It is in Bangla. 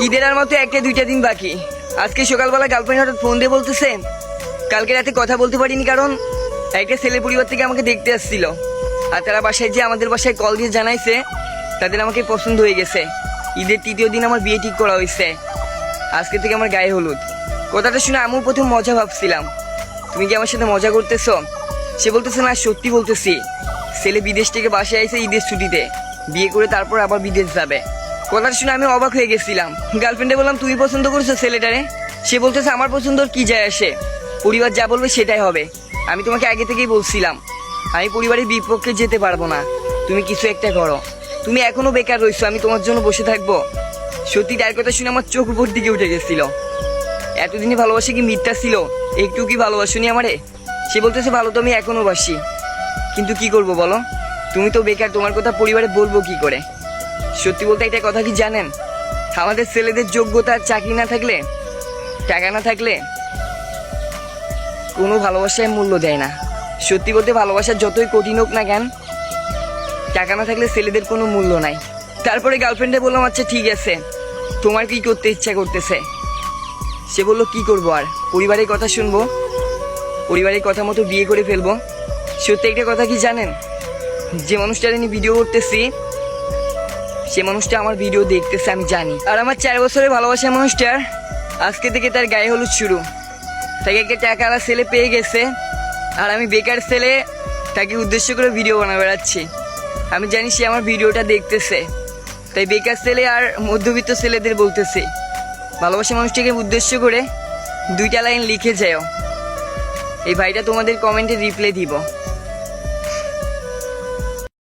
ঈদের আর মতো একটা দুইটা দিন বাকি। আজকে সকালবেলা গার্লফ্রেন্ড হঠাৎ ফোন দিয়ে বলতেছে কালকে রাতে কথা বলতে পারিনি কারণ একটা ছেলের পরিবার থেকে আমাকে দেখতে আসছিল, আর তারা বাসায় যে আমাদের বাসায় কল দিয়ে জানাইছে তাদের আমাকে পছন্দ হয়ে গেছে। ঈদের তৃতীয় দিন আমার বিয়ে ঠিক করা হয়েছে, আজকে থেকে আমার গায়ে হলুদ। কথাটা শুনে আমিও প্রথম মজা ভাবছিলাম, তুমি কি আমার সাথে মজা করতেছো? সে বলতেছে না, সত্যি বলতেছি। ছেলে বিদেশ থেকে বাসায় আইছে ঈদের ছুটিতে, বিয়ে করে তারপর আবার বিদেশ যাবে। কথাটা শুনে আমি অবাক হয়ে গেছিলাম। গার্লফ্রেন্ডে বললাম তুমি পছন্দ করছো ছেলেটারে? সে বলতেছে আমার পছন্দর কি যায় আসে, পরিবার যা বলবে সেটাই হবে। আমি তোমাকে আগে থেকেই বলছিলাম আমি পরিবারের বিপক্ষে যেতে পারবো না, তুমি কিছু একটা করো। তুমি এখনো বেকার রইছো, আমি তোমার জন্য বসে থাকবো? সত্যি তার কথা শুনে আমার চোখ উপর দিকে উঠে গেছিল। এতদিনই ভালোবাসা কি মিথ্যা ছিল? একটু কি ভালোবাসুনি আমারে? সে বলতেছে ভালো তো আমি এখনো বাসি, কিন্তু কি করব বলো, তুমি তো বেকার, তোমার কথা পরিবারে বলবো কি করে? সত্যি বলতে একটা কথা কি জানেন, আমাদের ছেলেদের যোগ্যতা, চাকরি না থাকলে, টাকা না থাকলে কোনো ভালোবাসায় মূল্য দেয় না। সত্যি বলতে ভালোবাসা যতই কঠিন হোক না কেন, টাকা না থাকলে ছেলেদের কোনো মূল্য নাই। তারপরে গার্লফ্রেন্ডে বললাম আচ্ছা ঠিক আছে, তোমার কি করতে ইচ্ছা করতেছে? সে বললো কি করবো আর, পরিবারের কথা শুনবো, পরিবারের কথা মতো বিয়ে করে ফেলবো। সত্যি একটা কথা কি জানেন, যে মানুষটার নিয়ে ভিডিও করতেছি সে মানুষটা আমার ভিডিও দেখতেছে আমি জানি। আর আমার 4 বছরের ভালোবাসার মানুষটার আজকে থেকে তার গায়ে হলুদ শুরু। তাকে একটা টাকাওয়ালা ছেলে পেয়ে গেছে, আর আমি বেকার ছেলে তাকে উদ্দেশ্য করে ভিডিও বানা বেড়াচ্ছি। আমি জানি সে আমার ভিডিওটা দেখতেছে, তাই বেকার ছেলে আর মধ্যবিত্ত ছেলেদের বলতেছে ভালোবাসা মানুষটাকে উদ্দেশ্য করে 2টা লাইন লিখে যাও। এই ভাইটা তোমাদের কমেন্টে রিপ্লাই দিব।